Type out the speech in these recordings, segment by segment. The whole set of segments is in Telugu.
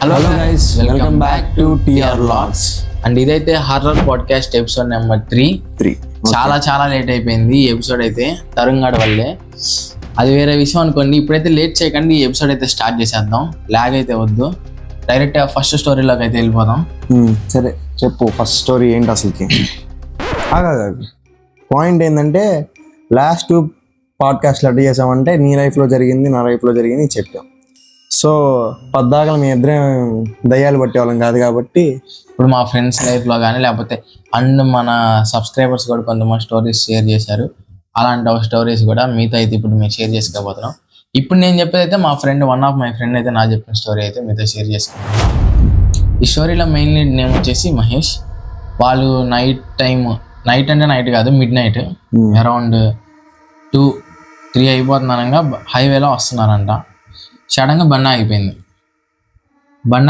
Hello guys, welcome back to TR vlogs. And ఇదైతే హారర్ పాడ్కాస్ట్ ఎపిసోడ్ నెంబర్ 3. చాలా లేట్ అయిపోయింది ఈ ఎపిసోడ్ అయితే, తరుణ్గాడ్ వల్లే. అది వేరే విషయం అనుకోండి. ఇప్పుడైతే లేట్ చేయకండి, ఈ ఎపిసోడ్ అయితే స్టార్ట్ చేసేద్దాం. లాగ్ అయితే వద్దు, డైరెక్ట్ ఫస్ట్ స్టోరీలోకి అయితే వెళ్ళిపోదాం. సరే చెప్పు, ఫస్ట్ స్టోరీ ఏంటి అసలుకి? పాయింట్ ఏంటంటే, లాస్ట్ పాడ్కాస్ట్లో అడ్డు చేసామంటే నీ లైఫ్లో జరిగింది, నా లైఫ్లో జరిగింది చెప్పాం. సో పద్దాకలు మీ ఇద్దరే దయ్యాలు పట్టేవాళ్ళం కాదు కాబట్టి ఇప్పుడు మా ఫ్రెండ్స్ లైఫ్లో కానీ లేకపోతే అండ్ మన సబ్స్క్రైబర్స్ కూడా కొంతమంది స్టోరీస్ షేర్ చేశారు. అలాంటి స్టోరీస్ కూడా మీతో అయితే ఇప్పుడు మేము షేర్ చేసుకోబోతున్నాం. ఇప్పుడు నేను చెప్పేది అయితే మా friend, one of my friend అయితే నా చెప్పిన స్టోరీ అయితే మీతో షేర్ చేసుకుంటున్నాం. ఈ స్టోరీలో మెయిన్ లీడ్ నేమ్ వచ్చేసి మహేష్. వాళ్ళు నైట్ అంటే నైట్ కాదు, మిడ్ నైట్ అరౌండ్ 2-3 అయిపోతుందనగా హైవేలో వస్తున్నారంట. సడన్గా బండి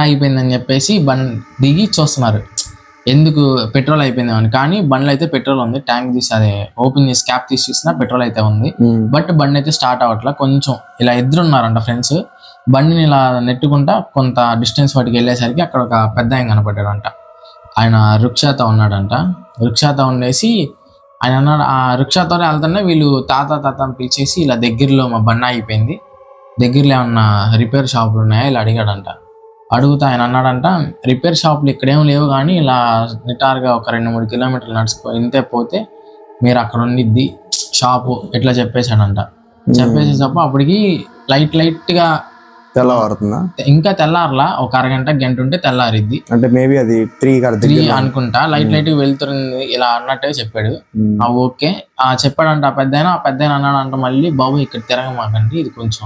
ఆగిపోయిందని చెప్పేసి దిగి చూస్తున్నారు ఎందుకు పెట్రోల్ అయిపోయిందేమని. కానీ బండిలో అయితే పెట్రోల్ ఉంది. ట్యాంక్ తీసి అదే ఓపెన్ చేసి క్యాప్ తీసి చూసినా పెట్రోల్ అయితే ఉంది. బట్ బండి అయితే స్టార్ట్ అవ్వట్లా. కొంచెం ఇలా ఎదురున్నారంట ఫ్రెండ్స్. బండిని ఇలా నెట్టుకుంటా కొంత డిస్టెన్స్ వాటికి వెళ్ళేసరికి అక్కడ ఒక పెద్ద ఆయన కనపడ్డాడంట. ఆయన రిక్షాతో ఉన్నాడంట. రిక్షాతో ఉండేసి ఆయన అన్నాడు, ఆ రిక్షాతోనే వెళ్తున్నా వీళ్ళు తాత అని పిలిచేసి ఇలా దగ్గరలో మా బండి ఆగిపోయింది, దగ్గరలో ఏమన్నా రిపేర్ షాపులు ఉన్నాయా ఇలా అడిగాడంట. అడుగుతా ఆయన అన్నాడంట, రిపేర్ షాపులు ఇక్కడేం లేవు కానీ ఇలా నిటారుగా ఒక 2-3 కిలోమీటర్లు నడుచుకో ఇంతే పోతే మీరు అక్కడ ఉండిద్ది షాపు ఇట్లా చెప్పేశాడంట. చెప్పేసేటప్పుడు అప్పటికి లైట్గా తెల్లవారుతుందా? ఇంకా తెల్లారలా, ఒక గంట ఉంటే తెల్లారిద్ది. అంటే మేబీ అది 3 అనుకుంటా. లైట్ వెళ్తుంది ఇలా అన్నట్టే చెప్పాడు. ఓకే చెప్పాడంట ఆ పెద్ద ఆయన అన్నాడంట, మళ్ళీ బాబు ఇక్కడ తిరగమాకండి, ఇది కొంచెం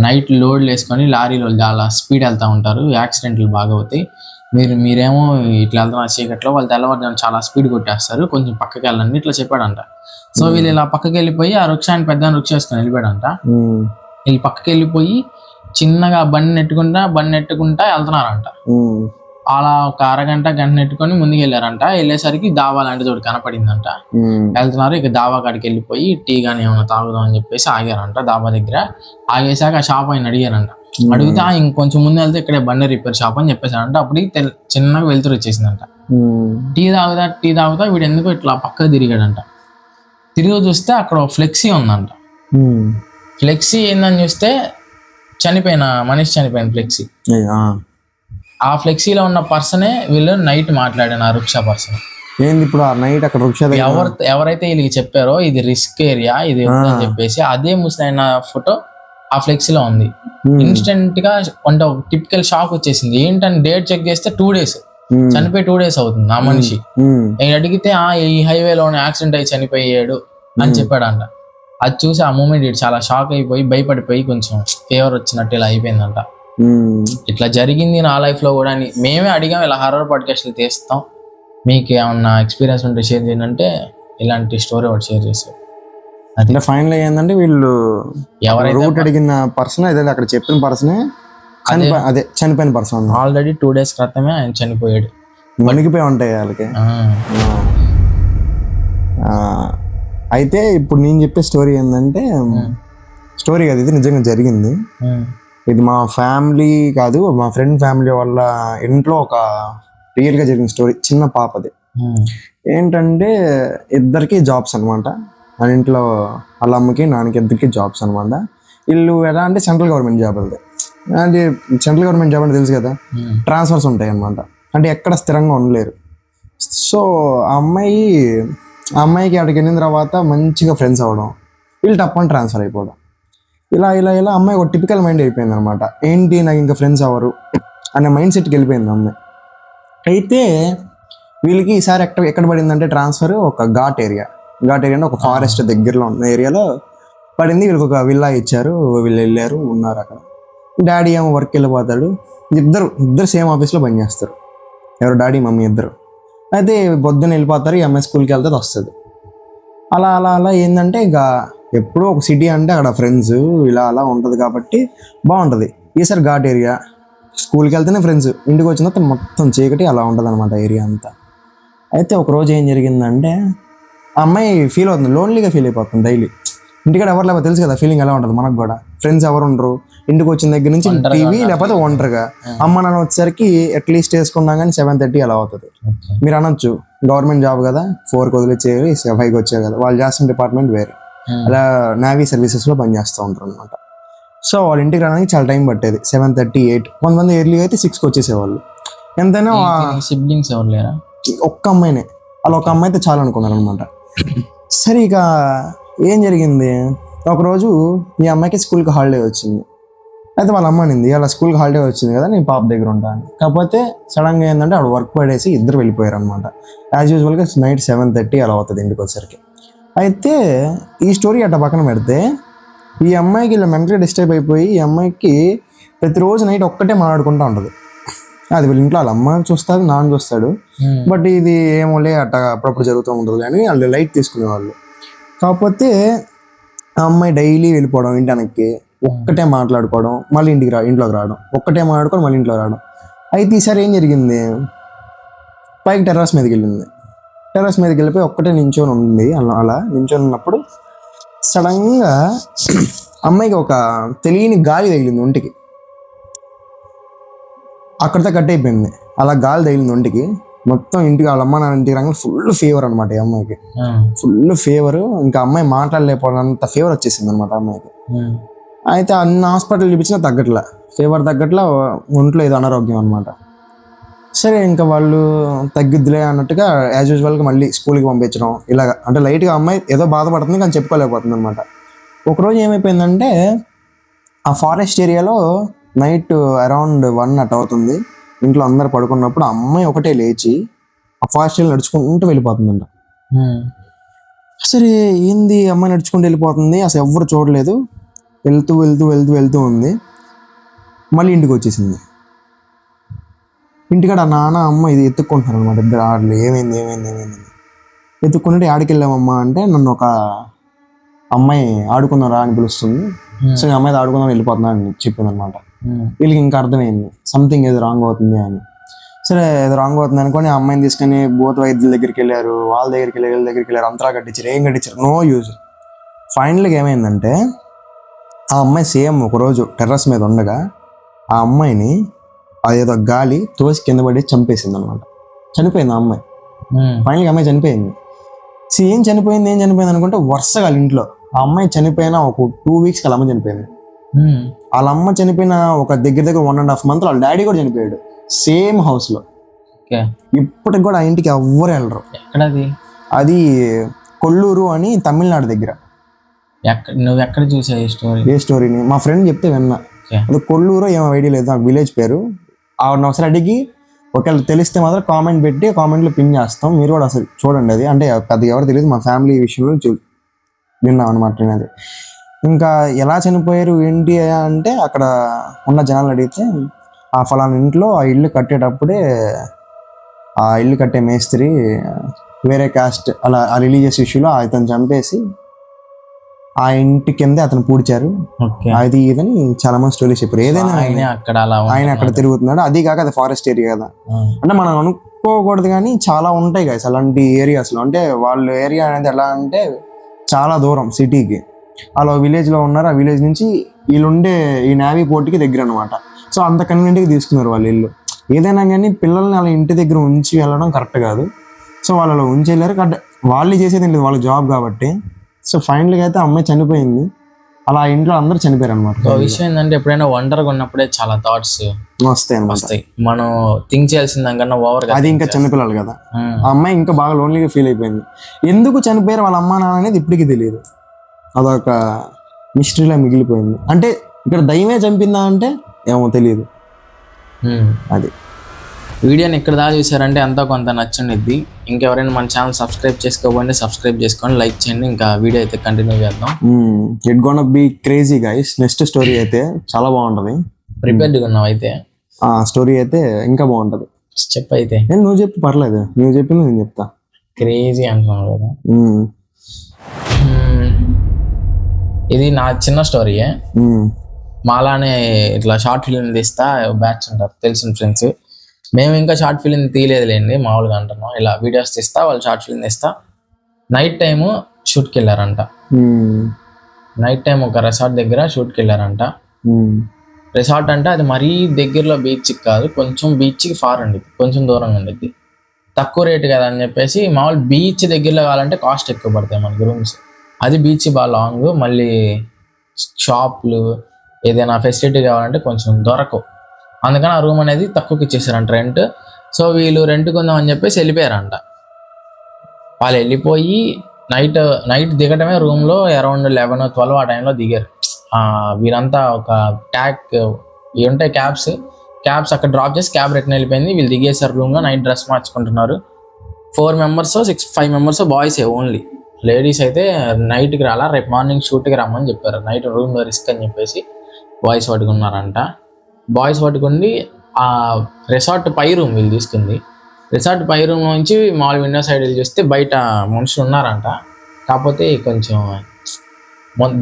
నైట్ లోడ్లు వేసుకొని లారీలో చాలా స్పీడ్ వెళ్తూ ఉంటారు, యాక్సిడెంట్లు బాగా అవుతాయి. మీరేమో ఇట్లా వెళ్తున్నారు చీకట్లో, వాళ్ళు తెల్లవారు చాలా స్పీడ్ కొట్టేస్తారు, కొంచెం పక్కకి వెళ్ళండి ఇట్లా చెప్పాడంట. సో వీళ్ళు ఇలా పక్కకి వెళ్ళిపోయి ఆ రిక్షాని పెద్ద రిక్షా వేసుకొని వెళ్ళిపోయాడంట. వీళ్ళు పక్కకి వెళ్ళిపోయి చిన్నగా బండి నెట్టుకుంటా వెళ్తున్నారంట. అలా ఒక గంట నెట్టుకొని ముందుకు వెళ్ళారంట. వెళ్ళేసరికి దావా లాంటి చోటు కనపడిందంట. వెళ్తున్నారు, ఇక దావా కాడికి వెళ్ళిపోయి టీ గానీ ఏమైనా తాగుదాం అని చెప్పేసి ఆగారంట. దాబా దగ్గర ఆగేసాక ఆ షాప్ ఆయన అడిగారంట. అడిగితే ఇంకొంచెం ముందు వెళ్తే ఇక్కడే బండి రిపేర్ షాప్ అని చెప్పేసారంట. అప్పుడు చిన్నగా వెళ్తురు వచ్చేసిందంట. టీ తాగుతా వీడు ఎందుకు ఇట్లా పక్కకు తిరిగాడంట. తిరిగి చూస్తే అక్కడ ఫ్లెక్సీ ఉందంట. ఫ్లెక్సీ ఏందని చూస్తే మనిషి చనిపోయిన ఫ్లెక్సీ. ఆ ఫ్లెక్సీలో ఉన్న పర్సనే వీళ్ళు నైట్ మాట్లాడాను, ఆ రిక్షా పర్సన్. ఏంది ఇప్పుడు ఆ నైట్ అక్కడ రిక్షా ఎవరైతే వీళ్ళకి చెప్పారో ఇది రిస్క్ ఏరియా ఇది అని చెప్పేసి అదే ముసలైన ఫోటో ఆ ఫ్లెక్సీలో ఉంది. ఇన్స్టెంట్ గా అంటే ఒక టిపికల్ షాక్ వచ్చేసింది. ఏంటని డేట్ చెక్ చేస్తే 2 days, చనిపోయి 2 days అవుతుంది ఆ మనిషి. నేను అడిగితే ఈ హైవేలోనే యాక్సిడెంట్ అయ్యి చనిపోయాడు అని చెప్పాడంట. అది చూసి ఆ మూమెంట్ చాలా షాక్ అయిపోయి భయపడిపోయి కొంచెం ఫీవర్ వచ్చినట్టు ఇలా అయిపోయిందంట. ఇట్లా జరిగింది నా లైఫ్ లో కూడా. మేమే అడిగాం ఇలా హారర్ పాడ్కాస్ట్లు తీస్తాం, మీకు ఏమన్నా ఎక్స్పీరియన్స్ ఉంటే షేర్ చేయండి అంటే ఇలాంటి స్టోరీ ఒకటి షేర్ చేశారు. అంటే ఫైనల్ ఏంటంటే వీళ్ళు ఎవరైతే రూట్ అడిగిన పర్సన్ ఏదైతే అక్కడ చెప్పిన పర్సనే అదే చనిపోయిన పర్సన్. ఆల్రెడీ 2 days క్రితమే ఆయన చనిపోయాడు. వణికిపోయి ఉంటాయి వాళ్ళకి. అయితే ఇప్పుడు నేను చెప్పే స్టోరీ ఏంటంటే, స్టోరీ కాదు ఇది, నిజంగా జరిగింది. ఇది మా ఫ్యామిలీ కాదు, మా ఫ్రెండ్ ఫ్యామిలీ వాళ్ళ ఇంట్లో ఒక రియల్గా జరిగిన స్టోరీ. చిన్న పాపది. ఏంటంటే ఇద్దరికి జాబ్స్ అనమాట. మన ఇంట్లో వాళ్ళ అమ్మకి నాన్నకి ఇద్దరికి జాబ్స్ అనమాట. వీళ్ళు ఎలా అంటే సెంట్రల్ గవర్నమెంట్ జాబ్. అంటే సెంట్రల్ గవర్నమెంట్ జాబ్ అంటే తెలుసు కదా, ట్రాన్స్ఫర్స్ ఉంటాయి అనమాట. అంటే ఎక్కడ స్థిరంగా ఉండలేరు. సో ఆ అమ్మాయికి అక్కడికి వెళ్ళిన తర్వాత మంచిగా ఫ్రెండ్స్ అవ్వడం, వీళ్ళు తప్పని ట్రాన్స్ఫర్ అయిపోవడం, ఇలా అమ్మాయి ఒక టిపికల్ మైండ్ అయిపోయింది అనమాట. ఏంటి నాకు ఇంకా ఫ్రెండ్స్ అవ్వరు అనే మైండ్ సెట్కి వెళ్ళిపోయింది అమ్మాయి. అయితే వీళ్ళకి ఈసారి ఎక్కడ పడిందంటే ట్రాన్స్ఫర్ ఒక ఘాట్ ఏరియా అంటే ఒక ఫారెస్ట్ దగ్గరలో ఉన్న ఏరియాలో పడింది. వీళ్ళకి ఒక విల్లా ఇచ్చారు, వీళ్ళు వెళ్ళారు, ఉన్నారు అక్కడ. డాడీ ఏమో వర్క్ వెళ్ళిపోతాడు. ఇద్దరు సేమ్ ఆఫీస్లో పనిచేస్తారు. ఎవరు? డాడీ మమ్మీ ఇద్దరు. అయితే పొద్దున్న వెళ్ళిపోతారు, ఈ అమ్మాయి స్కూల్కి వెళ్తే వస్తుంది. అలా ఏంటంటే ఇక ఎప్పుడూ ఒక సిటీ అంటే అక్కడ ఫ్రెండ్స్ ఇలా ఉంటుంది కాబట్టి బాగుంటుంది. ఈసారి ఘాట్ ఏరియా, స్కూల్కి వెళ్తేనే ఫ్రెండ్స్, ఇంటికి వచ్చిన తర్వాత మొత్తం చీకటి అలా ఉంటుంది అనమాట ఏరియా అంతా. అయితే ఒకరోజు ఏం జరిగిందంటే, ఆ అమ్మాయి ఫీల్ అవుతుంది, లోన్లీగా ఫీల్ అయిపోతుంది డైలీ. ఇంటికాడ ఎవరు లేకపోతే తెలుసు కదా ఫీలింగ్ ఎలా ఉంటుంది మనకు కూడా. ఫ్రెండ్స్ ఎవరు ఉండరు, ఇంటికి వచ్చిన దగ్గర నుంచి టీవీ లేకపోతే ఒంటరిగా. అమ్మ నాన్న వచ్చేసరికి అట్లీస్ట్ వేసుకున్నా కానీ 7:30 అలా అవుతుంది. మీరు అనొచ్చు గవర్నమెంట్ జాబ్ కదా 4కి వదిలేసేవి 5కి వచ్చేవి కదా, వాళ్ళు చేస్తున్న డిపార్ట్మెంట్ వేరే, అలా నేవీ సర్వీసెస్లో పనిచేస్తూ ఉంటారు అనమాట. సో వాళ్ళ ఇంటికి రావడానికి చాలా టైం పట్టేది, 7:30, 8. కొంతమంది ఎర్లీ అయితే 6కి వచ్చేసేవాళ్ళు. ఎంతైనా సిబ్లింగ్స్ ఎవరు లేరా? ఒక్క అమ్మాయినే, అలా ఒక అమ్మాయి అయితే చాలా అనుకున్నారు అనమాట. సరే ఇక ఏం జరిగింది, ఒకరోజు ఈ అమ్మాయికి స్కూల్కి హాలిడే వచ్చింది. అయితే వాళ్ళ అమ్మ అనింది అలా స్కూల్కి హాలిడే వచ్చింది కదా నేను పాప దగ్గర ఉంటాను. కాకపోతే సడన్గా ఏంటంటే ఆవిడ వర్క్ పడేసి ఇద్దరు వెళ్ళిపోయారు అనమాట. యాజ్ యూజువల్గా నైట్ 7:30 అలా అవుతుంది ఇంటికి వచ్చేసరికి. అయితే ఈ స్టోరీ అట్లా పక్కన పెడితే ఈ అమ్మాయికి ఇలా మెంటల్గా డిస్టర్బ్ అయిపోయి ఈ అమ్మాయికి ప్రతిరోజు నైట్ ఒక్కటే మాట్లాడుకుంటూ ఉంటుంది. అది వీళ్ళ ఇంట్లో వాళ్ళ అమ్మ చూస్తాడు, నాన్న చూస్తాడు. బట్ ఇది ఏమోలే అట్లా అప్పుడప్పుడు జరుగుతూ ఉంటుంది కానీ వాళ్ళు లైట్ తీసుకునేవాళ్ళు. కాకపోతే ఆ అమ్మాయి డైలీ వెళ్ళిపోవడం ఇంటానికి, ఒక్కటే మాట్లాడుకోవడం, మళ్ళీ ఇంట్లోకి రావడం, ఒక్కటే మాట్లాడుకోవడం, మళ్ళీ ఇంట్లోకి రావడం. అయితే ఈసారి ఏం జరిగింది, పైకి టెర్రస్ మీదకి వెళ్ళింది. టెర్రస్ మీదకి వెళ్ళిపోయి ఒక్కటే నించొని ఉంది. అలా నించొని ఉన్నప్పుడు సడన్గా అమ్మాయికి ఒక తెలియని గాలి తగిలింది ఒంటికి. అక్కడితో కట్ అయిపోయింది. అలా గాలి తగిలింది ఒంటికి. మొత్తం ఇంటికి వాళ్ళ అమ్మ నాన్న ఇంటికి రాగానే ఫుల్ ఫీవర్ అనమాట ఈ అమ్మాయికి. ఫుల్ ఫీవర్, ఇంకా అమ్మాయి మాట్లాడలేకపోయినంత ఫీవర్ వచ్చేసింది అనమాట అమ్మాయికి. అయితే అన్ని హాస్పిటల్ చూపించినా తగ్గట్లా, ఫీవర్ తగ్గట్లా, ఒంట్లో ఏదో అనారోగ్యం అనమాట. సరే ఇంకా వాళ్ళు తగ్గిద్దిలే అన్నట్టుగా యాజ్ యూజువల్గా మళ్ళీ స్కూల్కి పంపించడం ఇలాగ. అంటే లైట్గా అమ్మాయి ఏదో బాధపడుతుంది కానీ చెప్పుకోలేకపోతుంది అనమాట. ఒకరోజు ఏమైపోయిందంటే ఆ ఫారెస్ట్ ఏరియాలో నైట్ అరౌండ్ 1 అట్ అవుతుంది. ఇంట్లో అందరు పడుకున్నప్పుడు అమ్మాయి ఒకటే లేచి ఆ ఫారెస్ట్ ఏరియా నడుచుకుంటూ వెళ్ళిపోతుందంట. సరే ఏంది అమ్మాయి నడుచుకుంటూ వెళ్ళిపోతుంది, అసలు ఎవరు చూడలేదు, వెళ్తూ వెళ్తూ వెళ్తూ వెళ్తూ ఉంది. మళ్ళీ ఇంటికి వచ్చేసింది. ఇంటికాడ నాన్న అమ్మ ఇది ఎత్తుక్కుంటున్నారు అనమాట ఇద్దరు ఆడలు. ఏమైంది ఏమైంది ఏమైంది ఎత్తుక్కుంటే ఆడికి వెళ్ళామమ్మా అంటే నన్ను ఒక అమ్మాయి ఆడుకున్నారా అని పిలుస్తుంది. సో ఈ అమ్మాయి ఆడుకుందాం వెళ్ళిపోతున్నా అని చెప్పింది అనమాట. వీళ్ళకి ఇంకా అర్థమైంది సంథింగ్ ఏదో రాంగ్ అవుతుంది అని. సరే ఏదో రాంగ్ అవుతుంది అనుకోని ఆ అమ్మాయిని తీసుకొని భూత వైద్యుల దగ్గరికి వెళ్ళారు, వాళ్ళ దగ్గరికి వెళ్ళి వీళ్ళ దగ్గరికి వెళ్ళారు, అంతలా కట్టించారు, ఏం కట్టించారు, నో యూజ్. ఫైనల్గా ఏమైందంటే ఆ అమ్మాయి సేమ్ ఒకరోజు టెర్రస్ మీద ఉండగా ఆ అమ్మాయిని అదేదో గాలి తోసి కింద పడి చంపేసింది అనమాట. చనిపోయింది ఆ అమ్మాయి. ఫైనల్గా అమ్మాయి చనిపోయింది. ఏం చనిపోయింది అనుకుంటే వరుసగా వాళ్ళ ఇంట్లో ఆ అమ్మాయి చనిపోయిన ఒక 2 weeks వాళ్ళ అమ్మ చనిపోయింది. వాళ్ళ అమ్మ చనిపోయిన ఒక దగ్గర 1.5 months వాళ్ళ డాడీ కూడా చనిపోయాడు సేమ్ హౌస్ లో. ఇప్పటికి కూడా ఆ ఇంటికి ఎవ్వరు వెళ్ళరు. అది కొల్లూరు అని తమిళనాడు దగ్గర. నువ్వు ఎక్కడ చూసావు ఏ స్టోరీని? మా ఫ్రెండ్ చెప్తే విన్నా. అది కొల్లూరు ఏమో ఐడియా లేదు నాకు, విలేజ్ పేరు. ఆవిడని ఒకసారి అడిగి ఒకవేళ తెలిస్తే మాత్రం కామెంట్ పెట్టి కామెంట్లో పిన్ చేస్తాం, మీరు కూడా అసలు చూడండి. అది అంటే పెద్దగా ఎవరు తెలియదు, మా ఫ్యామిలీ విషయంలో విన్నాం అనమాట నేను. అది ఇంకా ఎలా చనిపోయారు ఏంటి అంటే అక్కడ ఉన్న జనాలు అడిగితే ఆ ఫలానా ఇంట్లో ఆ ఇల్లు కట్టేటప్పుడే ఆ ఇల్లు కట్టే మేస్త్రి వేరే కాస్ట్ అలా ఆ రిలీజియస్ ఇష్యూలో అతను చంపేసి ఆ ఇంటి కిందే అతను పూడ్చారు, అది ఇదని చాలా మంది స్టోరీస్ చెప్పారు. ఏదైనా ఆయన అక్కడ తిరుగుతున్నాడు. అది కాక అది ఫారెస్ట్ ఏరియా కదా, అంటే మనం అనుకోకూడదు కానీ చాలా ఉంటాయి కదా అలాంటి ఏరియాస్లో. అంటే వాళ్ళ ఏరియా అనేది ఎలా అంటే చాలా దూరం సిటీకి, అలా విలేజ్లో ఉన్నారు. ఆ విలేజ్ నుంచి వీళ్ళుండే ఈ నేవీ పోర్ట్కి దగ్గర అనమాట. సో అంత కన్వీనియంట్గా తీసుకున్నారు వాళ్ళు ఇల్లు. ఏదైనా కానీ పిల్లల్ని అలా ఇంటి దగ్గర ఉంచి వెళ్ళడం కరెక్ట్ కాదు. సో వాళ్ళు అలా ఉంచి వెళ్ళారు. వాళ్ళు చేసేది లేదు, వాళ్ళ జాబ్ కాబట్టి. సో ఫైనల్గా అయితే అమ్మాయి చనిపోయింది. అలా ఇంట్లో అందరూ చనిపోయారు అనమాట. విషయం ఏంటంటే ఎప్పుడైనా ఒంటరిగా ఉన్నప్పుడే చాలా థాట్స్ వస్తాయి. మనం థింక్ చేయాల్సిన దానికన్నా ఓవర్. అది ఇంకా చిన్నపిల్లలు కదా, ఆ అమ్మాయి ఇంకా బాగా లోన్లీగా ఫీల్ అయిపోయింది. ఎందుకు చనిపోయారు వాళ్ళ అమ్మా నాన్న అనేది ఇప్పటికీ తెలియదు. అదొక మిస్టరీలా మిగిలిపోయింది. అంటే ఇక్కడ దయ్యమే చంపిందా అంటే ఏమో తెలియదు. అది వీడియోని ఇక్కడ దాకా చూసారంటే ఎంతో కొంత నచ్చుండిద్ది. ఇంకెవరైనా మన ఛానల్ సబ్స్క్రైబ్ చేసుకోకపోతే సబ్స్క్రైబ్ చేసుకొని లైక్ చేయండి. ఇంకా వీడియో అయితే కంటిన్యూ చేద్దాం. It gonna be crazy guys. Next story అయితే చాలా బాగుంటది. ప్రిపేర్డ్గా ఉన్నావు అయితే? ఆ స్టోరీ అయితే ఇంకా బాగుంటది. చెప్పు అయితే. నువ్వు చెప్పు, పర్లేదు. నువ్వు చెప్పింది నేను చెప్తా. క్రేజీ అంటున్నావు కదా. ఇది నా చిన్న స్టోరీయే. మాలానే ఇట్లా షార్ట్ ఫిల్మ్ తీస్తా బ్యాచ్ ఉంటారు తెలిసిన ఫ్రెండ్స్. మేము ఇంకా షార్ట్ ఫిల్మ్ తీయలేదులేండి, మామూలుగా అంటున్నాం. ఇలా వీడియోస్ తీస్తా, వాళ్ళు షార్ట్ ఫిల్మ్ తీస్తా. నైట్ టైము షూట్కి వెళ్ళారంట. నైట్ టైం ఒక రిసార్ట్ దగ్గర షూట్కి వెళ్ళారంట. రిసార్ట్ అంటే అది మరీ దగ్గరలో బీచ్కి కాదు, కొంచెం బీచ్కి ఫార్ అండి, కొంచెం దూరంగా ఉండిద్ది. తక్కువ రేటు కదా అని చెప్పేసి మామూలు బీచ్ దగ్గరలో కావాలంటే కాస్ట్ ఎక్కువ పడతాయి మనకి రూమ్స్. అది బీచ్ బాగా లాంగ్, మళ్ళీ షాప్లు ఏదైనా ఫెసిలిటీ కావాలంటే కొంచెం దొరకవు. అందుకని ఆ రూమ్ అనేది తక్కువకి ఇచ్చేసారంట రెంట్. సో వీళ్ళు రెంట్ కొందాం అని చెప్పేసి వెళ్ళిపోయారంట. వాళ్ళు వెళ్ళిపోయి నైట్ దిగటమే రూమ్లో అరౌండ్ 11-12 ఆ టైంలో దిగారు. వీరంతా ఒక ఇవి ఉంటాయి క్యాబ్స్ అక్కడ డ్రాప్ చేసి క్యాబ్ రిటర్న్ వెళ్ళిపోయింది. వీళ్ళు దిగేసారు రూమ్లో, నైట్ డ్రెస్ మార్చుకుంటున్నారు. 5 మెంబర్స్ బాయ్సే ఓన్లీ. లేడీస్ అయితే నైట్కి రాలా, రేపు మార్నింగ్ షూట్కి రమ్మని చెప్పారు. నైట్ రూమ్లో రిస్క్ అని చెప్పేసి బాయ్స్ పట్టుకున్నారంట. బాయ్స్ పట్టుకుని ఆ రిసార్ట్ పై రూమ్ వీళ్ళు తీసుకుంది. రిసార్ట్ పై రూమ్ నుంచి మామూలు విండో సైడ్ వెళ్ళి చూస్తే బయట మనుషులు ఉన్నారంట. కాకపోతే కొంచెం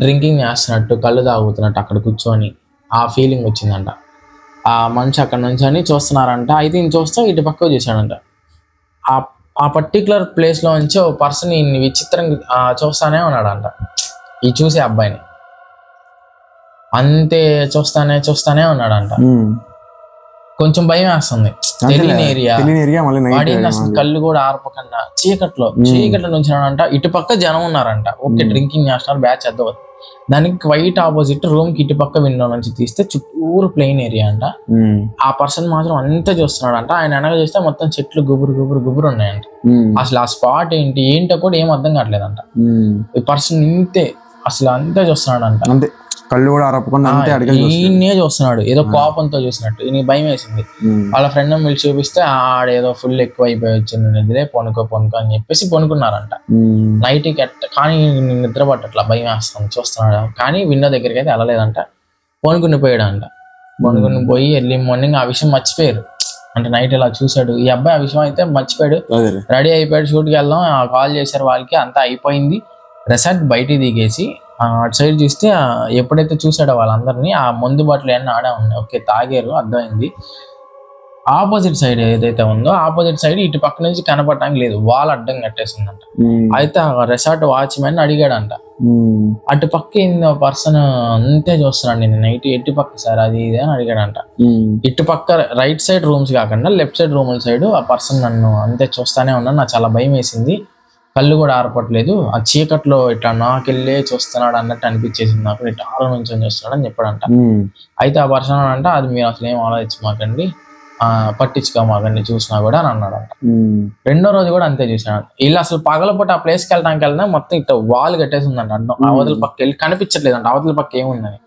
డ్రింకింగ్ చేస్తున్నట్టు, కళ్ళు తాగుతున్నట్టు అక్కడ కూర్చొని ఆ ఫీలింగ్ వచ్చిందంట. ఆ మనిషి అక్కడ నుంచి అని చూస్తున్నారంట. అయితే ఈయన చూస్తా ఇటు పక్క చూశాడంట. ఆ పర్టికులర్ ప్లేస్లో నుంచి ఓ పర్సన్ ఈయన్ని విచిత్రంగా చూస్తానే ఉన్నాడంట. ఈ చూసే అబ్బాయిని అంతే చూస్తానే ఉన్నాడంట. కొంచెం భయం వేస్తుంది, తెలియని ఏరియా, వాడి అసలు కళ్ళు కూడా ఆర్పకుండా చీకట్లో నుంచి అంట. ఇటు పక్క జనం ఉన్నారంట, ఓకే డ్రింకింగ్ చేస్తున్నారు, బ్యాచ్ అద్దవు. దానికి క్వైట్ ఆపోజిట్ రూమ్ కి ఇటు పక్క విండో నుంచి తీస్తే చుట్టూరు ప్లెయిన్ ఏరియా అంట. ఆ పర్సన్ మాత్రం అంతా చూస్తున్నాడు అంట. ఆయన వెనక చూస్తే మొత్తం చెట్లు గుబురు ఉన్నాయంట. అసలు ఆ స్పాట్ ఏంటో కూడా ఏం అర్థం కావట్లేదంట. ఈ పర్సన్ ఇంతే అసలు అంతా చూస్తున్నాడు అంట, కళ్ళు కూడా ఆరపకుండా ఈయన్నే చూస్తున్నాడు, ఏదో కోపంతో చూసినట్టు. ఈయన భయం వేసింది. వాళ్ళ ఫ్రెండ్ వీళ్ళు చూపిస్తే ఆడేదో ఫుల్ ఎక్కువ అయిపోయి వచ్చింది, నిద్రే పొనుకో అని చెప్పేసి పొనుకున్నారంట. నైట్ కానీ నిద్ర పట్టట్లా, భయం వేస్తుంది, చూస్తున్నాడు. కానీ విండో దగ్గరికి అయితే వెళ్ళలేదంట, పొనుకుని పోయాడంట. పొనుకుని పోయి ఎర్లీ మార్నింగ్ ఆ విషయం మర్చిపోయారు. అంటే నైట్ ఇలా చూశాడు ఈ అబ్బాయి, ఆ విషయం అయితే మర్చిపోయాడు. రెడీ అయిపోయాడు, షూట్కి వెళ్దాం, కాల్ చేశారు వాళ్ళకి, అంతా అయిపోయింది. రిసార్ట్ బయటికి దిగేసి అటు సైడ్ చూస్తే ఎప్పుడైతే చూసాడో వాళ్ళందరినీ, ఆ మందు బాటలు అన్నీ ఆడే ఉన్నాయి. ఓకే తాగారు, అర్థమైంది. ఆపోజిట్ సైడ్ ఏదైతే ఉందో ఆపోజిట్ సైడ్ ఇటు పక్క నుంచి కనపడటానికి లేదు, వాల్ అడ్డం కట్టేసిందంట. అయితే ఆ రిసార్ట్ వాచ్మెన్ అడిగాడంట, అటు పక్క ఏంది పర్సన్ అంతే చూస్తున్నాడు నేను నైట్, ఎటు పక్క సార్ అది ఇది అని అడిగాడంట. ఇటు పక్క రైట్ సైడ్ రూమ్స్ కాకుండా లెఫ్ట్ సైడ్ రూముల సైడ్ ఆ పర్సన్ నన్ను అంతే చూస్తానే ఉన్నాను, నాకు చాలా భయం వేసింది, కళ్ళు కూడా ఆరపట్లేదు, ఆ చీకట్లో ఇట్లా నాకెళ్ళే చూస్తున్నాడు అన్నట్టు అనిపించేసింది నాకు, ఇట్లా ఆరో నుంచి చూస్తున్నాడు అని చెప్పాడంట. అయితే ఆ పర్సన్ అంటే అది మీరు అసలు ఏం ఆలోచించమాకండి, పట్టించుకోమాకండి చూసినా కూడా అని అన్నాడంట. రెండో రోజు కూడా అంతే చూసాడు. వీళ్ళు అసలు పగలపూట ఆ ప్లేస్కి వెళ్ళినా మొత్తం ఇట్లా వాల్ కట్టేసి ఉందంట. అవతల పక్క వెళ్ళి కనిపించట్లేదంట అవతల పక్క ఏముందని,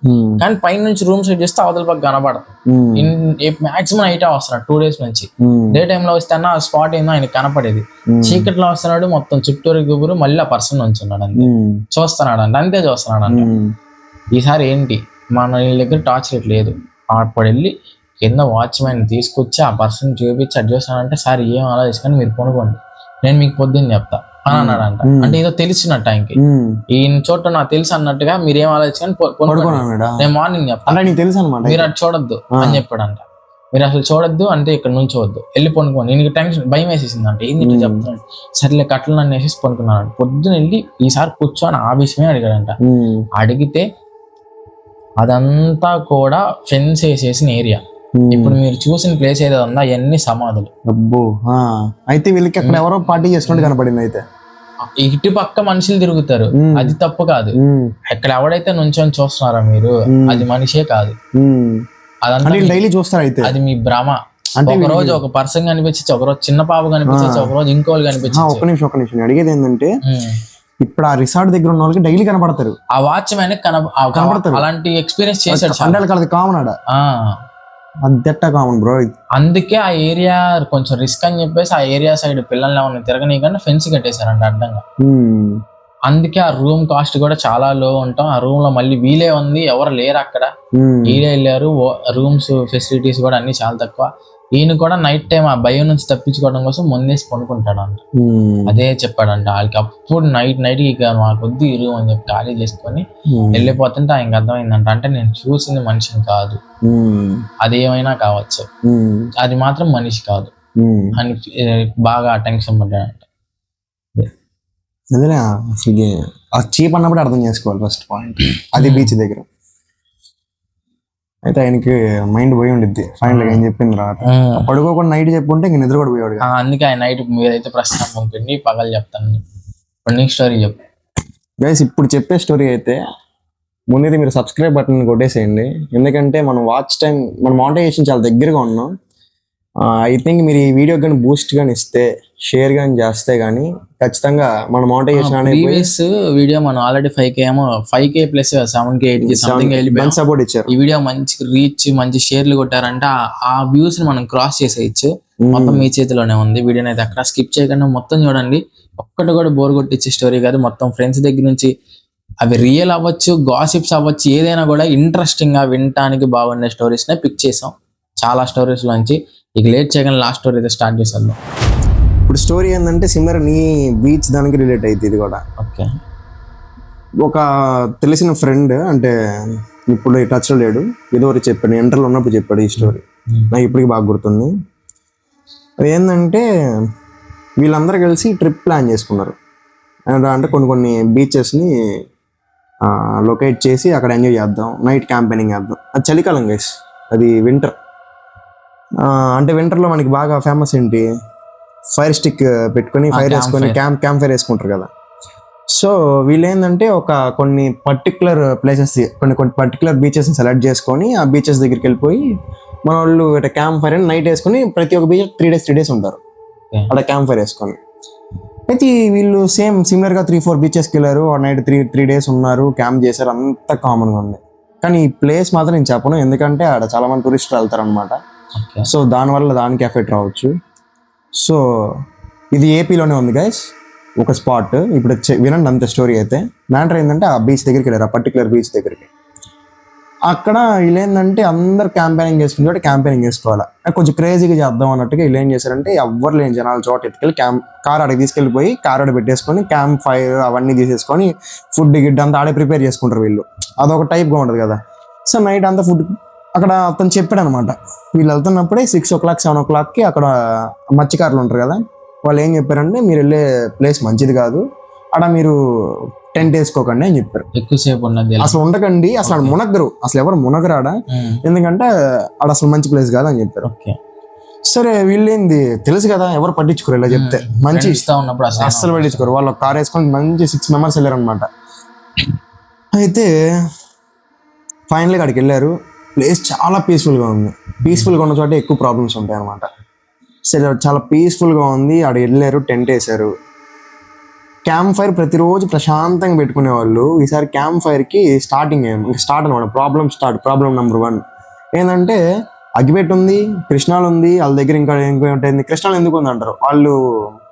కానీ పైన నుంచి రూమ్ సెట్ చేస్తే అవతల పక్క కనపడదు. మాక్సిమం నైటే వస్తున్నాడు 2 days నుంచి. డే టైంలో వస్తే అన్న ఆ స్పాట్ ఏందో ఆయన కనపడేది, చీకట్లో వస్తున్నాడు, మొత్తం చుట్టూరు గుబురు, మళ్ళీ ఆ పర్సన్ నుంచి ఉన్నాడు అంతే చూస్తున్నాడు అంట. ఈసారి ఏంటి మన వీళ్ళ దగ్గర టార్చ్ లైట్ లేదు, అప్పుడు వెళ్ళి కింద వాచ్మెన్ తీసుకొచ్చి ఆ పర్సన్ చూపించి అడ్డు చేస్తానంటే, సార్ ఏం ఆలోచించుకొని మీరు కొనుక్కోండి, నేను మీకు పొద్దున్న చెప్తా అని అన్నాడంట. అంటే ఏదో తెలిసినట్టు ఆయనకి, ఈయన చోట నాకు తెలుసు అన్నట్టుగా మీరు ఏం ఆలోచించుకొని నేను మార్నింగ్ చెప్తాను, మీరు అటు చూడొద్దు అని చెప్పాడంట. మీరు అసలు చూడొద్దు అంటే ఇక్కడ నుంచి వద్దు, వెళ్ళి పొనుకోండి. నేను టెన్షన్ భయం వేసేసింది అంటే ఏంటి చెప్తున్నాడు. సర్లే కట్టలు నన్ను వేసేసి పొనుకున్నాడు. పొద్దున వెళ్ళి ఈసారి కూర్చొని ఆ విషయమే అడిగాడంట. అడిగితే అదంతా కూడా ఫెన్స్ వేసేసిన ఏరియా. ఇప్పుడు మీరు చూసిన ప్లేస్ ఏదో ఉందో అవన్నీ సమాధులు. అబ్బో, అయితే వీళ్ళకి అక్కడ ఎవరో పార్టీ చేసుకుంటూ కనపడింది. అయితే ఇటు పక్క మనుషులు తిరుగుతారు, అది తప్పు కాదు. ఎక్కడ ఎవడైతే నుంచొని చూస్తున్నారో మీరు, అది మనిషే కాదు, అదంతా డైలీ చూస్తారు. అయితే అది మీ భ్రమ. ఒక రోజు ఒక పర్సన్ కనిపించచ్చు, ఒక రోజు చిన్న పాప కనిపించచ్చు, ఒక రోజు ఇంకోళ్ళు కనిపించచ్చు. ఒక నిమిషం అడిగేది ఏంటంటే, ఇప్పుడు ఆ రిసార్ట్ దగ్గర ఉన్న వాళ్ళకి డైలీ కనపడతారు, ఆ వాచ్మెన్ కనపడతారు. అలాంటి ఎక్స్పీరియన్స్ చేశాడు. కామన్ ఆడ అంతెట్ట కామన్ బ్రో. అందుకే ఆ ఏరియా కొంచెం రిస్క్ అని చెప్పేసి ఆ ఏరియా సైడ్ పిల్లల్ని ఏమన్నా తిరగనీయకుండా ఫెన్స్ కట్టేశారంట అడ్డంగా. అందుకే ఆ రూమ్ కాస్ట్ కూడా చాలా లో ఉంటాం. ఆ రూమ్ లో మళ్ళీ వీలే ఉంది, ఎవరు లేరు అక్కడ, వీలే వెళ్ళారు. రూమ్స్ ఫెసిలిటీస్ కూడా అన్ని చాలా తక్కువ. ఈయన కూడా నైట్ టైం ఆ భయం నుంచి తప్పించుకోవడం కోసం ముందేసి కొనుక్కుంటాడు అంట. అదే చెప్పాడంట వాళ్ళకి. అప్పుడు నైట్ ఇక మాకొద్దు ఈ రూమ్ అని చెప్పి ఖాళీ చేసుకొని వెళ్ళిపోతుంటే ఆయనకి అర్థమైందంట, అంటే నేను చూసింది మనిషిని కాదు, అది ఏమైనా కావచ్చు, అది మాత్రం మనిషి కాదు అని బాగా టెన్షన్ పడ్డాడంట. ఆ చీప్ అన్నప్పుడు అర్థం చేసుకోవాలి ఫస్ట్ పాయింట్, అది బీచ్ దగ్గర. అయితే ఆయనకి మైండ్ పోయి ఉండిద్ది ఫైనల్గా ఏం చెప్పింది తర్వాత. పడుకోకుండా నైట్ చెప్పుంటే ఇంక నిద్ర కూడా పోయాడు. అందుకే ఆయన నైట్ మీరైతే ప్రస్తుతం పంపిండి, పగలు చెప్తాను. ఇప్పుడు నీకు స్టోరీ చెప్పు గైస్. ఇప్పుడు చెప్పే స్టోరీ అయితే ముందు మీరు సబ్స్క్రైబ్ బటన్ కొట్టేసేయండి, ఎందుకంటే మనం వాచ్ టైం, మన మానిటైజేషన్ చాలా దగ్గరగా ఉన్నాం. ఐ థింక్ మీరు ఈ వీడియో కానీ బూస్ట్ కానీ ఇస్తే, షేర్ కానీ చేస్తే కానీ ఖచ్చితంగా మన మానిటైజేషన్ అనేది వీడియో మనం ఆల్రెడీ 5K ఏమో 5K plus 7K 8K something support ఇచ్చారు. ఈ వీడియో మంచి రీచ్, మంచి షేర్లు కొట్టారంటే ఆ వ్యూస్ ని మనం క్రాస్ చేసేయచ్చు. మొత్తం మీ చేతిలోనే ఉంది. వీడియోని అయితే అక్కడ స్కిప్ చేయకుండా మొత్తం చూడండి. ఒక్కటి కూడా బోర్ కొట్టించే స్టోరీ కాదు. మొత్తం ఫ్రెండ్స్ దగ్గర నుంచి అవి రియల్ అవ్వచ్చు, గాసిప్స్ అవ్వచ్చు, ఏదైనా కూడా ఇంట్రెస్టింగ్ గా వినటానికి బాగుండే స్టోరీస్ నే పిక్ చేసాం. చాలా స్టోరీస్ లోంచి ఇక లేట్ చేయకుండా లాస్ట్ స్టోరీ అయితే స్టార్ట్ చేసేద్దాం. ఇప్పుడు స్టోరీ ఏంటంటే సిమిలర్ నీ బీచ్ దానికి రిలేట్ అయితే ఇది కూడా. ఓకే. ఒక తెలిసిన ఫ్రెండ్, అంటే ఇప్పుడు టచ్లో లేడు, ఏదో చెప్పాడు, ఇంటర్లో ఉన్నప్పుడు చెప్పాడు ఈ స్టోరీ. నాకు ఇప్పటికి బాగా గుర్తుంది. అది ఏంటంటే వీళ్ళందరూ కలిసి ట్రిప్ ప్లాన్ చేసుకున్నారు. అంటే కొన్ని బీచెస్ని లొకేట్ చేసి అక్కడ ఎంజాయ్ చేద్దాం, నైట్ క్యాంపెయినింగ్ చేద్దాం. అది చలికాలం గైస్, అది వింటర్. అంటే వింటర్లో మనకి బాగా ఫేమస్ ఏంటి, ఫైర్ స్టిక్ పెట్టుకొని ఫైర్ వేసుకొని క్యాంప్ ఫైర్ వేసుకుంటారు కదా. సో వీళ్ళు ఏంటంటే కొన్ని పర్టికులర్ ప్లేసెస్, కొన్ని పర్టికులర్ బీచెస్ని సెలెక్ట్ చేసుకొని ఆ బీచెస్ దగ్గరికి వెళ్ళిపోయి మన వాళ్ళు ఇట్లా క్యాంప్ ఫైర్ అని నైట్ వేసుకొని, ప్రతి ఒక్క బీచ్ 3 days ఉంటారు అక్కడ క్యాంప్ ఫైర్ వేసుకొని. అయితే వీళ్ళు సిమిలర్గా 3-4 బీచెస్కి వెళ్ళారు. ఆ నైట్ 3 days ఉన్నారు, క్యాంప్ చేశారు, అంత కామన్గా ఉంది. కానీ ఈ ప్లేస్ మాత్రం నేను చెప్పను, ఎందుకంటే ఆడ చాలా మంది టూరిస్టులు వెళ్తారు అనమాట. సో దానివల్ల దానికి ఎఫెక్ట్ రావచ్చు. సో ఇది ఏపీలోనే ఉంది గైస్, ఒక స్పాట్. ఇప్పుడు వినండి అంత స్టోరీ. అయితే మ్యాటర్ ఏంటంటే ఆ బీచ్ దగ్గరికి వెళ్ళారు, ఆ పర్టికులర్ బీచ్ దగ్గరికి. అక్కడ వీళ్ళు ఏంటంటే అందరు క్యాంపెయినింగ్ చేసుకుంటే క్యాంపెయినింగ్ చేసుకోవాలి, కొంచెం క్రేజీగా చేద్దాం అన్నట్టుగా వీళ్ళు ఏం చేశారంటే, ఎవ్వరు లేని జనాల చోట ఎత్తుకెళ్ళి కార్ ఆడికి తీసుకెళ్ళిపోయి కార్ ఆడ పెట్టేసుకొని క్యాంప్ ఫైర్ అవన్నీ తీసేసుకొని ఫుడ్ గిడ్ అంతా ఆడే ప్రిపేర్ చేసుకుంటారు వీళ్ళు. అదొక టైప్గా ఉంటుంది కదా. సో నైట్ అంతా ఫుడ్ అక్కడ అతను చెప్పాడు అనమాట. వీళ్ళు వెళ్తున్నప్పుడే 6 o'clock 7 o'clockకి అక్కడ మత్స్యకారులు ఉంటారు కదా, వాళ్ళు ఏం చెప్పారంటే, మీరు వెళ్ళే ప్లేస్ మంచిది కాదు, అక్కడ మీరు టెంట్ వేసుకోకండి అని చెప్పారు. ఎక్కువసేపు ఉన్నది అసలు ఉండకండి, అసలు మునగరు, అసలు ఎవరు మునగరాడా, ఎందుకంటే ఆడ అసలు మంచి ప్లేస్ కాదు అని చెప్పారు. సరే వీళ్ళేంది తెలుసు కదా, ఎవరు పట్టించుకోరు ఇలా చెప్తే, మంచి ఇస్తా ఉన్నప్పుడు అస్సలు పట్టించుకోరు. వాళ్ళు కార్ వేసుకొని మంచి 6 members వెళ్ళారు అనమాట. అయితే ఫైనల్గా అక్కడికి వెళ్ళారు. ప్లేస్ చాలా పీస్ఫుల్గా ఉంది. పీస్ఫుల్గా ఉన్న చోట ఎక్కువ ప్రాబ్లమ్స్ ఉంటాయి అనమాట. సరే చాలా పీస్ఫుల్గా ఉంది, అక్కడికి వెళ్ళారు, టెంట్ వేసారు. క్యాంప్ ఫైర్ ప్రతిరోజు ప్రశాంతంగా పెట్టుకునే వాళ్ళు. ఈసారి క్యాంప్ ఫైర్కి స్టార్ట్ అనమాట. ప్రాబ్లం నెంబర్ 1 ఏంటంటే, అగ్గిపెట్టి ఉంది, కృష్ణాలు ఉంది వాళ్ళ దగ్గర. ఇంకోటి కృష్ణాలు ఎందుకు ఉంది అంటారు, వాళ్ళు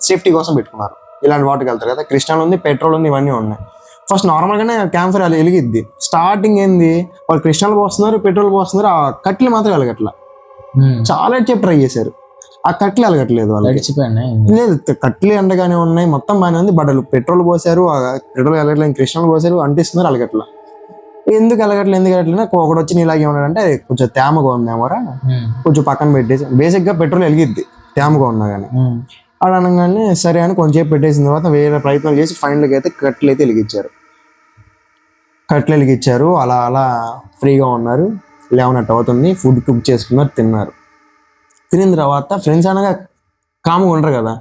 సేఫ్టీ కోసం పెట్టుకున్నారు. ఇలాంటి వాటికి వెళ్తారు కదా. కృష్ణాలు ఉంది, పెట్రోల్ ఉంది, ఇవన్నీ ఉన్నాయి. ఫస్ట్ నార్మల్గానే క్యాంప్ ఫైర్ అది వెలిగిద్ది. స్టార్టింగ్ ఏంది, వాళ్ళు కృష్ణాలు పోస్తున్నారు, పెట్రోల్ పోస్తున్నారు, ఆ కట్లు మాత్రం వెలగట్ల. చాలా సేపు ట్రై చేశారు, ఆ కట్లు వెలగట్లేదు వాళ్ళకి. లేదు, కట్లు ఎండగానే ఉన్నాయి, మొత్తం బాగానే ఉంది. బట్ పెట్రోల్ పోసారు, ఆ పెట్రోల్ వెలగట్లేదు, కృష్ణాలు పోసారు, అంటిస్తున్నారు, వెలగట్ల. ఎందుకు వెలగట్లేదు ఒకటి వచ్చి నీలాగే ఉన్నాడంటే, కొంచెం తేమగా ఉందేమోరా, కొంచెం పక్కన పెట్టేసి. బేసిక్గా పెట్రోల్ వెలిగిద్ది తేమగా ఉన్నా కానీ. అలా అనగానే సరే అని కొంచెంసేపు పెట్టేసిన తర్వాత వేరే ప్రయత్నాలు చేసి ఫైనల్గా అయితే కట్లు అయితే వెలిగించారు. అలా అలా ఫ్రీగా ఉన్నారు. 11 అవుతుంది. ఫుడ్ కుక్ చేసుకున్నారు, తిన్నారు. తినిన తర్వాత ఫ్రెండ్స్ అనగా కామ్గా ఉండరు కదా,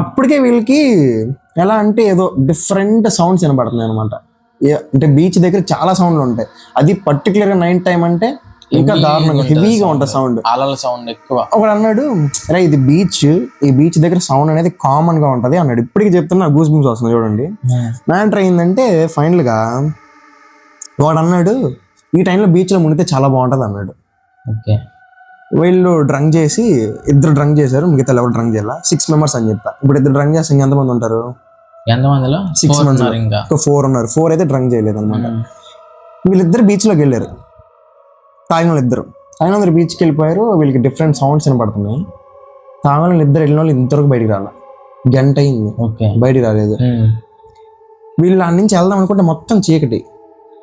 అప్పటికే వీళ్ళకి ఎలా అంటే ఏదో డిఫరెంట్ సౌండ్స్ వినబడుతున్నాయి అనమాట. అంటే బీచ్ దగ్గర చాలా సౌండ్లు ఉంటాయి, అది పర్టికులర్గా నైట్ టైం అంటే ఇంకా దారుణంగా హెవీగా ఉంటుంది సౌండ్, అలల సౌండ్ ఎక్కువ. ఒకడు అన్నాడు, రే ఇది బీచ్, ఈ బీచ్ దగ్గర సౌండ్ అనేది కామన్ గా ఉంటది అన్నాడు. ఇప్పటికీ చెప్తున్నా, గూస్ బంప్స్ వస్తుంది చూడండి. మ్యాటర్ అయిందంటే ఫైనల్ గా వాడు అన్నాడు, ఈ టైంలో బీచ్ లో మునిగితే చాలా బాగుంటది అన్నాడు. వీళ్ళు ఇద్దరు డ్రంక్ చేశారు, మిగతా ఎవరు డ్రంక్ చేయాల. 6 members అని చెప్పా. ఇప్పుడు ఇద్దరు డ్రంక్ చేస్తే ఎంతమంది ఉంటారు, 6 మంది. ఇంకా 4 ఉన్నారు. 4 అయితే డ్రంక్ చేయలేదు అనమాట. వీళ్ళిద్దరు బీచ్ లోకి వెళ్ళారు, తాగిన వాళ్ళు బీచ్కి వెళ్ళిపోయారు. వీళ్ళకి డిఫరెంట్ సౌండ్స్ వినపడుతున్నాయి. తాగిన వాళ్ళు వెళ్ళిన వాళ్ళు ఇంతవరకు బయటికి రాల, గంట అయింది బయటికి రాలేదు. వీళ్ళు అక్కడి నుంచి వెళ్దాం అనుకుంటే మొత్తం చీకటి,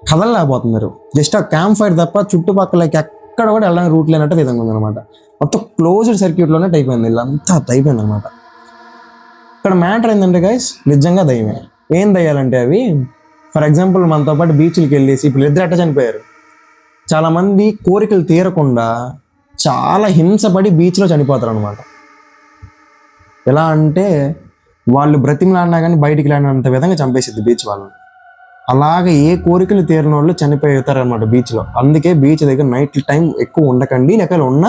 కదలలేకపోతున్నారు. జస్ట్ ఆ క్యాంప్ ఫైర్ తప్ప చుట్టుపక్కల ఎక్కడ కూడా వెళ్ళడానికి రూట్ లేనట్టు విధంగా ఉందన్నమాట. మొత్తం క్లోజ్డ్ సర్క్యూట్లోనే అయిపోయింది, వీళ్ళంతా అయిపోయింది అనమాట. ఇక్కడ మ్యాటర్ ఏంటంటే గైస్, నిజంగా దయ్యమే. ఏం దయ్యాలంటే అవి ఫర్ ఎగ్జాంపుల్ మనతో పాటు బీచ్లకి వెళ్ళేసి ఇప్పుడు ఇద్దరు ఎట్ట చనిపోయారు. చాలా మంది కోరికలు తీరకుండా చాలా హింసపడి బీచ్లో చనిపోతారు అనమాట. ఎలా అంటే వాళ్ళు బ్రతిమలాడినా కానీ బయటికి రానంత విధంగా చంపేసిద్ది బీచ్ వాళ్ళని. అలాగే ఏ కోరికలు తీరని వాళ్ళు చనిపోతారు అనమాట బీచ్లో. అందుకే బీచ్ దగ్గర నైట్ టైం ఎక్కువ ఉండకండి, లేక ఉన్న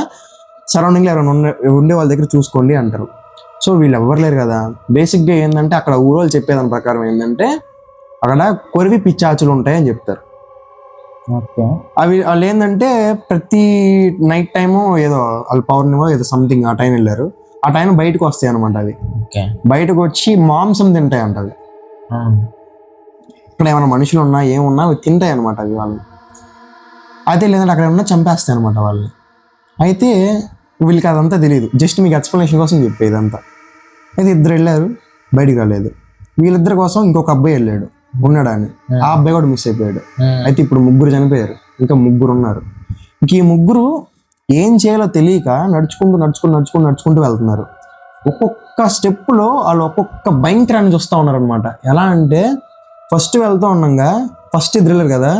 సరౌండింగ్లో ఎవరైనా ఉండే వాళ్ళ దగ్గర చూసుకోండి అంటారు. సో వీళ్ళు ఎవ్వరు లేరు కదా. బేసిక్గా ఏంటంటే అక్కడ ఊరోళ్ళు చెప్పేదాని ప్రకారం ఏంటంటే అక్కడ కొరివి పిచ్చాచులు ఉంటాయని చెప్తారు. ఓకే. అవి వాళ్ళు ఏంటంటే ప్రతి నైట్ టైము ఏదో వాళ్ళ పౌర్ణిమో ఏదో సంథింగ్ ఆ టైం వెళ్ళారు. ఆ టైం బయటకు వస్తాయి అనమాట. అవి ఓకే. బయటకు వచ్చి మాంసం తింటాయి అంట. అవి ఇక్కడ ఏమైనా మనుషులు ఉన్నా ఏమున్నా అవి తింటాయి అనమాట అవి వాళ్ళు. అయితే లేదంటే అక్కడ ఏమన్నా చంపేస్తాయి అనమాట వాళ్ళని. అయితే వీళ్ళకి అదంతా తెలియదు, జస్ట్ మీకు ఎక్స్ప్లెనేషన్ కోసం చెప్పేది అంతా. అయితే ఇద్దరు వెళ్ళారు, బయటికి రాలేదు. వీళ్ళిద్దరి కోసం ఇంకొక అబ్బాయి వెళ్ళాడు ఉన్నాడని. ఆ అబ్బాయి కూడా మిస్ అయిపోయాడు. అయితే ఇప్పుడు 3 చనిపోయారు, ఇంకా 3 ఉన్నారు. ఇంక ఈ 3 ఏం చేయాలో తెలియక నడుచుకుంటూ వెళ్తున్నారు. ఒక్కొక్క స్టెప్లో వాళ్ళు ఒక్కొక్క భయంకరాన్ని చూస్తూ ఉన్నారు అనమాట. ఎలా అంటే ఫస్ట్ వెళ్తూ ఉండగా ఫస్ట్ ఇద్దరు కదా,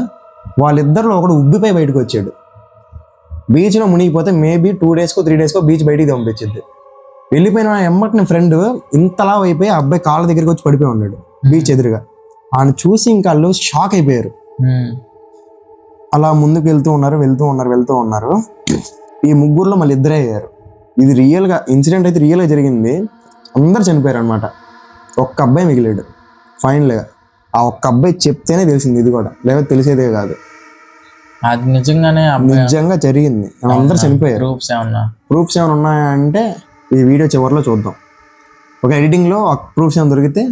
వాళ్ళిద్దరిలో ఒకడు ఉబ్బిపోయి బయటకు వచ్చాడు. బీచ్లో మునిగిపోతే మేబీ 2 డేస్కో 3 డేస్కో బీచ్ బయటికి పంపించింది. వెళ్ళిపోయిన ఎమ్మటిని ఫ్రెండ్ ఇంతలా అయిపోయి ఆ అబ్బాయి కాళ్ళ దగ్గరికి వచ్చి పడిపోయి ఉన్నాడు బీచ్ ఎదురుగా. ఆయన చూసి ఇంకా వాళ్ళు షాక్ అయిపోయారు. అలా ముందుకు వెళ్తూ ఉన్నారు. ఈ 3లో మళ్ళీ 2 అయ్యారు. ఇది రియల్గా ఇన్సిడెంట్ అయితే రియల్గా జరిగింది. అందరు చనిపోయారు అనమాట. ఒక్క అబ్బాయి మిగిలాడు ఫైనల్గా. ఆ ఒక్క అబ్బాయి చెప్తేనే తెలిసింది ఇది కూడా, లేకపోతే తెలిసేదే కాదు. అది నిజంగా జరిగింది. అందరు చనిపోయారు. ప్రూఫ్స్ ఏమైనా ఉన్నాయంటే ఈ వీడియో చివరిలో చూద్దాం. ఒక ఎడిటింగ్లో ప్రూఫ్స్ ఏమైనా దొరికితే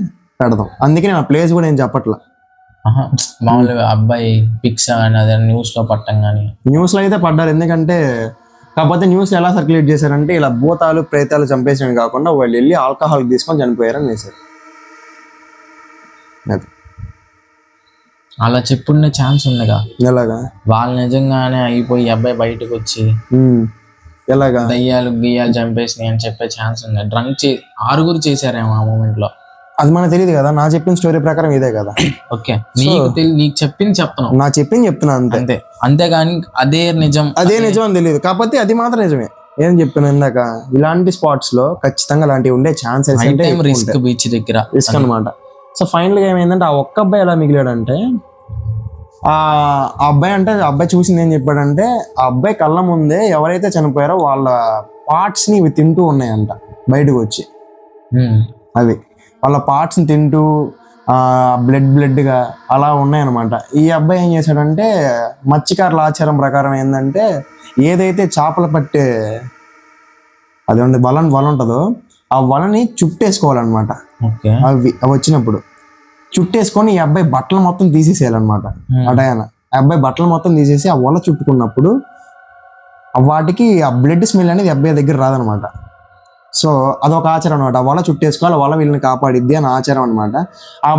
పెడదాం. అందుకే నేను ఆ ప్లేస్ కూడా ఏం చెప్పట్లా. మామూలుగా అబ్బాయి పిక్స్ కానీ అదే న్యూస్లో పట్టం కానీ న్యూస్లో అయితే పడ్డారు. ఎందుకంటే కాకపోతే న్యూస్ ఎలా సర్క్యులేట్ చేశారంటే ఇలా భూతాలు ప్రేతాలు చంపేసినవి కాకుండా వాళ్ళు వెళ్ళి ఆల్కహాల్ తీసుకొని చనిపోయారని వేశారు. అలా చెప్పుకునే ఛాన్స్ ఉందిగా. ఎలాగా? వాళ్ళు నిజంగానే అయిపోయి అబ్బాయి బయటకు వచ్చి ఎలాగా దయ్యాలు చంపేసినాయి అని చెప్పే ఛాన్స్ ఉంది. డ్రంక్ 6 చేశారేమో ఆ మూమెంట్ లో. అది మనకు తెలియదు కదా. నా చెప్పిన స్టోరీ ప్రకారం ఇదే కదా. ఓకే, నీకు చెప్పింది చెప్తున్నావు, నా చెప్తున్నా అంతే. అంతేగాని అదే నిజం అని తెలియదు. కాకపోతే అది మాత్రం నిజమే. ఏం చెప్పాను ఇందాక, ఇలాంటి స్పాట్స్ లో ఖచ్చితంగా అలాంటివి ఉండే ఛాన్సెస్ రిస్క్, బీచ్ దగ్గర రిస్క్ అనమాట. సో ఫైనల్ గా ఏమైందంటే ఆ ఒక్క అబ్బాయి ఎలా మిగిలాడంటే ఆ అబ్బాయి చూసింది ఏం చెప్పాడంటే ఆ అబ్బాయి కళ్ళ ముందే ఎవరైతే చనిపోయారో వాళ్ళ పార్ట్స్ ని ఇవి తింటూ ఉన్నాయంట బయటకు వచ్చి. అవి వాళ్ళ పార్ట్స్ని తింటూ బ్లడ్గా అలా ఉన్నాయన్నమాట. ఈ అబ్బాయి ఏం చేశాడంటే మత్స్యకారుల ఆచారం ప్రకారం ఏంటంటే ఏదైతే చేపలు పట్టే అది వల ఉంటుందో ఆ వలని చుట్టేసుకోవాలన్నమాట. అవి వచ్చినప్పుడు చుట్టేసుకొని ఈ అబ్బాయి బట్టలు మొత్తం తీసేసేయాలన్నమాట. అటయాన ఆ అబ్బాయి బట్టలు మొత్తం తీసేసి ఆ వల చుట్టుకున్నప్పుడు వాటికి ఆ బ్లడ్ స్మెల్ అనేది అబ్బాయి దగ్గర రాదనమాట. సో అదొక ఆచారం అనమాట. వల చుట్టేసుకోవాలి, వల వీళ్ళని కాపాడిద్ది అని ఆచారం అనమాట. ఆ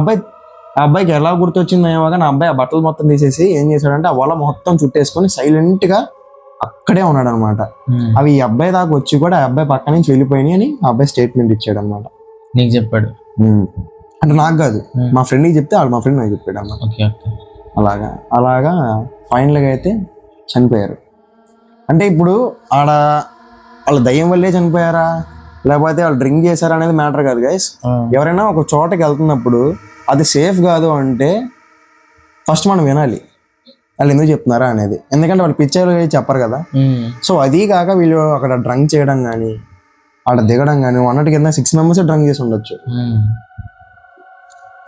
అబ్బాయికి ఎలా గుర్తొచ్చిందో ఏమో కానీ ఆ అబ్బాయి ఆ బట్టలు మొత్తం తీసేసి ఏం చేశాడంటే ఆ వల మొత్తం చుట్టేసుకొని సైలెంట్ గా అక్కడే ఉన్నాడు అనమాట. అవి ఈ అబ్బాయి దాకా వచ్చి కూడా ఆ అబ్బాయి పక్క నుంచి వెళ్ళిపోయినాయి అని ఆ అబ్బాయి స్టేట్మెంట్ ఇచ్చాడు అనమాట. నీకు చెప్పాడు అంటే నాకు కాదు, మా ఫ్రెండ్కి చెప్తే వాళ్ళు మా ఫ్రెండ్ నాకు చెప్పాడు అన్నమాట. అలాగా ఫైనల్గా అయితే చనిపోయారు. అంటే ఇప్పుడు ఆడ వాళ్ళ దయ్యం వల్లే చనిపోయారా లేకపోతే వాళ్ళు డ్రింక్ చేశారా అనేది మ్యాటర్ కాదు గైస్. ఎవరైనా ఒక చోటకి వెళ్తున్నప్పుడు అది సేఫ్ కాదు అంటే ఫస్ట్ మనం వినాలి వాళ్ళు ఎందుకు చెప్తున్నారా అనేది. ఎందుకంటే వాళ్ళు పిక్చర్లు చెప్పరు కదా. సో అది కాక వీళ్ళు అక్కడ డ్రంక్ చేయడం కానీ అక్కడ దిగడం కానీ అన్నట్టు కింద 6 మెంబర్స్ డ్రంక్ చేసి ఉండొచ్చు.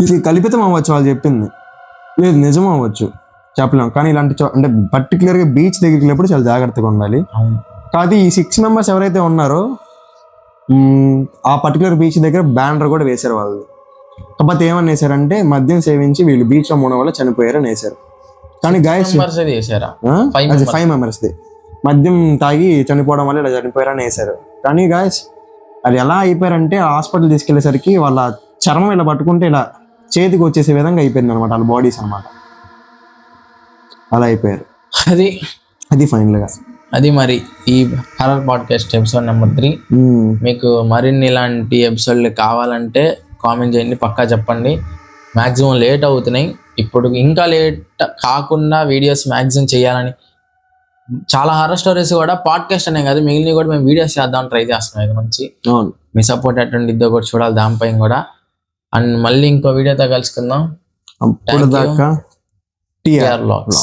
ఇది కల్పితం అవ్వచ్చు వాళ్ళు చెప్పింది, లేదు నిజం అవ్వచ్చు, చెప్పలేం. కానీ ఇలాంటి అంటే పర్టికులర్గా బీచ్ దగ్గరికి వెళ్ళినప్పుడు చాలా జాగ్రత్తగా ఉండాలి. కాదు ఈ 6 మెంబర్స్ ఎవరైతే ఉన్నారో ఆ పర్టికులర్ బీచ్ దగ్గర బ్యానర్ కూడా వేశారు వాళ్ళు. కాకపోతే ఏమని వేశారంటే మద్యం సేవించి వీళ్ళు బీచ్ లో మునగ వల్ల చనిపోయారని వేశారు. కానీ గాయస్ 5 మెంబర్స్ది మద్యం తాగి చనిపోవడం వల్ల ఇలా చనిపోయారని వేశారు. కానీ గాయస్ అది ఎలా అయిపోయారంటే హాస్పిటల్ తీసుకెళ్లేసరికి వాళ్ళ చర్మం ఇలా పట్టుకుంటే ఇలా చేతికి వచ్చేసే విధంగా అయిపోయింది అనమాట వాళ్ళ బాడీస్ అనమాట. అలా అయిపోయారు. అది ఫైనల్ గా అది మరి ఈ హర్రర్ పాడ్కాస్ట్ ఎపిసోడ్ నెంబర్ 3. మీకు మరిన్ని ఇలాంటి ఎపిసోడ్లు కావాలంటే కామెంట్ చేయండి, పక్కా చెప్పండి. మ్యాక్సిమం లేట్ అవుతున్నాయి ఇప్పుడు ఇంకా లేట్ కాకుండా వీడియోస్ మ్యాక్సిమం చేయాలని, చాలా హారర్ స్టోరీస్ కూడా పాడ్కాస్ట్ అనే కాదు మిగిలిన కూడా మేము వీడియోస్ చేద్దాం ట్రై చేస్తున్నాం ఇక నుంచి. అవును, మీ సపోర్ట్ ఎట్టుండిద్దో కూడా చూడాలి దానిపైన కూడా. అండ్ మళ్ళీ ఇంకో వీడియోతో కలుసుకుందాం. అప్పుడు దాకా TR Vlogs.